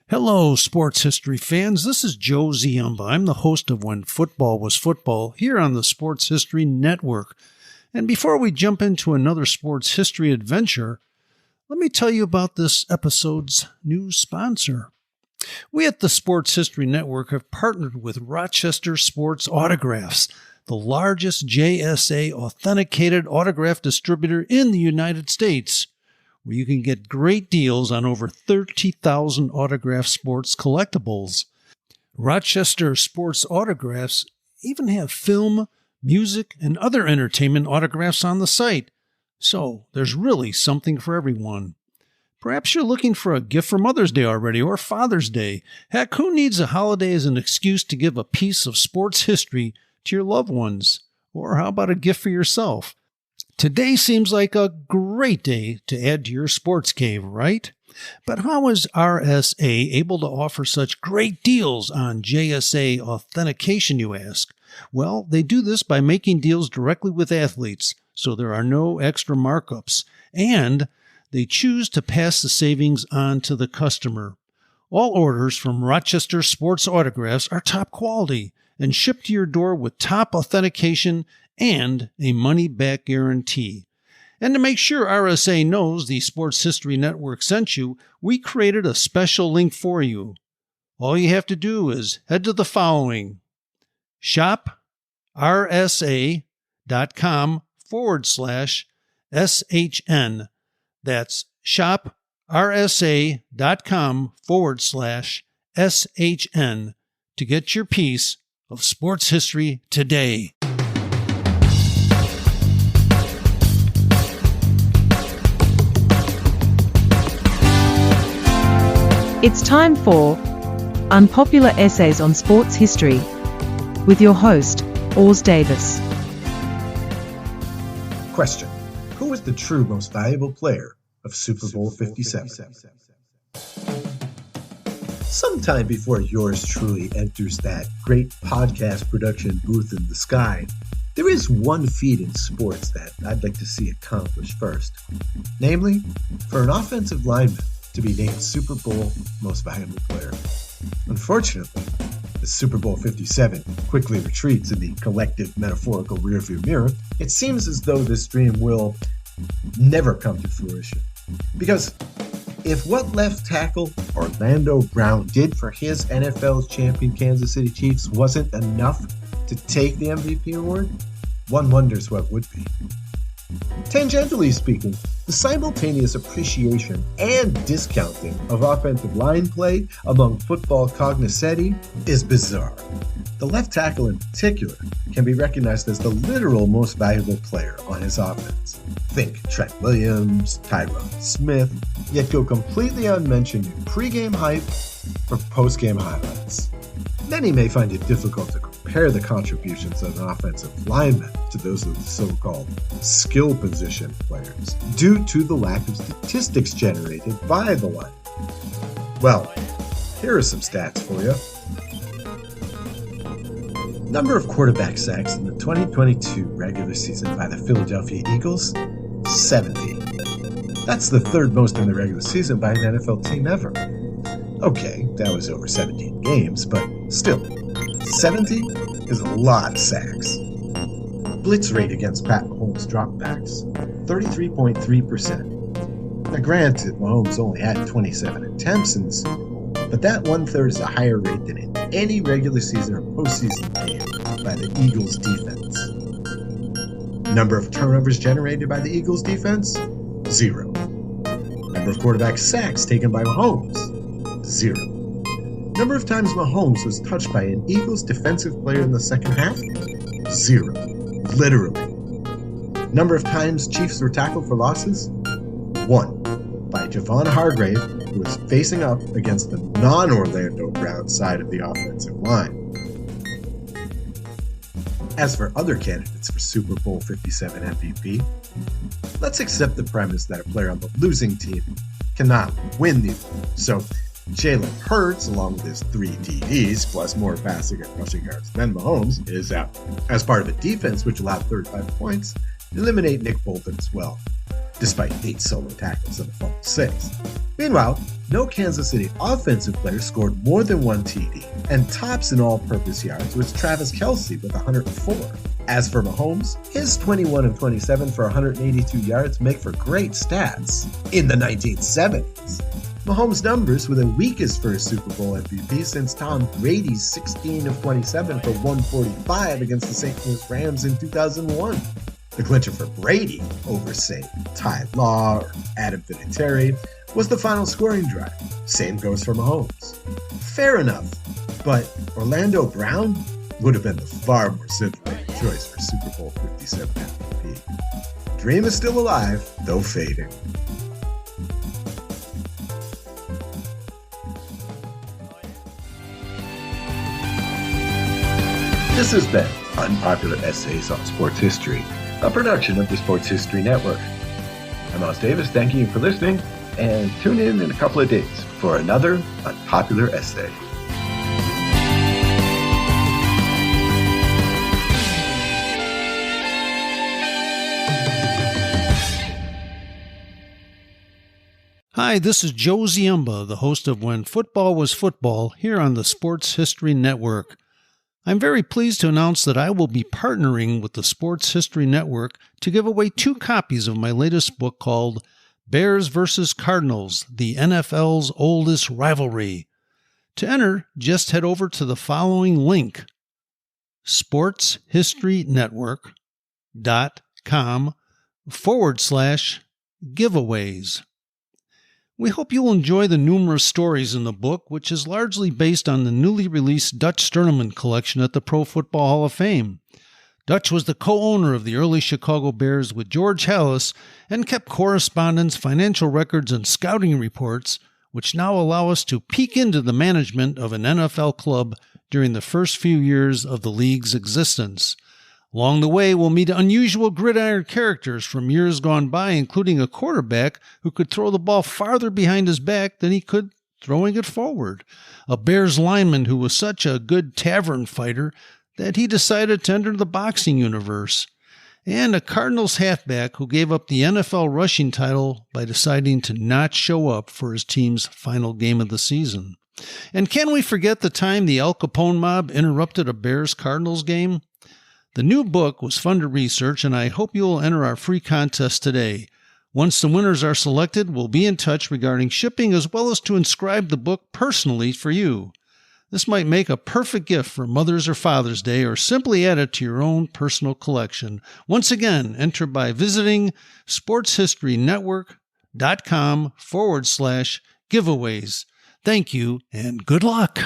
Hello, sports history fans. This is Joe Ziumba. I'm the host of When Football Was Football here on the Sports History Network. And before we jump into another sports history adventure, let me tell you about this episode's new sponsor. We at the Sports History Network have partnered with Rochester Sports Autographs, the largest JSA authenticated autograph distributor in the United States, where you can get great deals on over 30,000 autographed sports collectibles. Rochester Sports Autographs even have film, music, and other entertainment autographs on the site, so there's really something for everyone. Perhaps you're looking for a gift for Mother's Day already or Father's Day. Heck, who needs a holiday as an excuse to give a piece of sports history to your loved ones? Or how about a gift for yourself? Today seems like a great day to add to your sports cave, right? But how is RSA able to offer such great deals on JSA authentication, you ask? Well, they do this by making deals directly with athletes, so there are no extra markups, and they choose to pass the savings on to the customer. All orders from Rochester Sports Autographs are top quality and shipped to your door with top authentication and a money-back guarantee. And to make sure RSA knows the Sports History Network sent you, we created a special link for you. All you have to do is head to the following: shoprsa.com/SHN. That's shoprsa.com/SHN to get your piece of sports history today. It's time for Unpopular Essays on Sports History with your host, Ors Davis. Question: who was the true most valuable player of Super Bowl LVII? Sometime before yours truly enters that great podcast production booth in the sky, there is one feat in sports that I'd like to see accomplished first. Namely, for an offensive lineman to be named Super Bowl Most Valuable Player. Unfortunately, as Super Bowl LVII quickly retreats in the collective metaphorical rearview mirror, it seems as though this dream will never come to fruition. Because if what left tackle Orlando Brown did for his NFL champion Kansas City Chiefs wasn't enough to take the MVP award, one wonders what would be. Tangentially speaking, the simultaneous appreciation and discounting of offensive line play among football cognoscenti is bizarre. The left tackle in particular can be recognized as the literal most valuable player on his offense. Think Trent Williams, Tyron Smith, yet go completely unmentioned in pregame hype or postgame highlights. Many may find it difficult to compare the contributions of an offensive lineman to those of the so-called skill position players due to the lack of statistics generated by the lineman. Well, here are some stats for you. Number of quarterback sacks in the 2022 regular season by the Philadelphia Eagles, 70. That's the third most in the regular season by an NFL team ever. Okay, that was over 17 games, but still, 70 is a lot of sacks. Blitz rate against Pat Mahomes dropbacks, 33.3%. Now granted, Mahomes only had 27 attempts in the Super Bowl, but that 1/3 is a higher rate than in any regular season or postseason game by the Eagles defense. Number of turnovers generated by the Eagles defense? 0. Number of quarterback sacks taken by Mahomes? 0. Number of times Mahomes was touched by an Eagles defensive player in the second half? 0. Literally. Number of times Chiefs were tackled for losses? 1. By Javon Hargrave, who was facing up against the non-Orlando Brown side of the offensive line. As for other candidates for Super Bowl LVII MVP, let's accept the premise that a player on the losing team cannot win the award. So Jalen Hurts, along with his 3 TDs, plus more passing and rushing yards than Mahomes, is out. As part of a defense which allowed 35 points, eliminate Nick Bolton as well, despite 8 solo tackles and a fumble 6. Meanwhile, No Kansas City offensive player scored more than one TD, and tops in all-purpose yards was Travis Kelce with 104. As for Mahomes, his 21 of 27 for 182 yards make for great stats. In the 1970s, Mahomes' numbers were the weakest for a Super Bowl MVP since Tom Brady's 16 of 27 for 145 against the St. Louis Rams in 2001. The clincher for Brady over, say, Ty Law or Adam Vinatieri was the final scoring drive. Same goes for Mahomes. Fair enough, but Orlando Brown would have been the far more scintillating choice for Super Bowl 57 MVP. Dream is still alive, though fading. This has been Unpopular Essays on Sports History, a production of the Sports History Network. I'm Oz Davis, thanking you for listening, and tune in a couple of days for another Unpopular Essay. Hi, this is Joe Ziemba, the host of When Football Was Football, here on the Sports History Network. I'm very pleased to announce that I will be partnering with the Sports History Network to give away 2 copies of my latest book called Bears vs. Cardinals, the NFL's Oldest Rivalry. To enter, just head over to the following link, sportshistorynetwork.com/giveaways. We hope you'll enjoy the numerous stories in the book, which is largely based on the newly released Dutch Sterneman collection at the Pro Football Hall of Fame. Dutch was the co-owner of the early Chicago Bears with George Halas and kept correspondence, financial records, and scouting reports, which now allow us to peek into the management of an NFL club during the first few years of the league's existence. Along the way, we'll meet unusual gridiron characters from years gone by, including a quarterback who could throw the ball farther behind his back than he could throwing it forward, a Bears lineman who was such a good tavern fighter that he decided to enter the boxing universe, and a Cardinals halfback who gave up the NFL rushing title by deciding to not show up for his team's final game of the season. And can we forget the time the Al Capone mob interrupted a Bears-Cardinals game? The new book was fun to research, and I hope you will enter our free contest today. Once the winners are selected, we'll be in touch regarding shipping as well as to inscribe the book personally for you. This might make a perfect gift for Mother's or Father's Day, or simply add it to your own personal collection. Once again, enter by visiting sportshistorynetwork.com/giveaways. Thank you and good luck.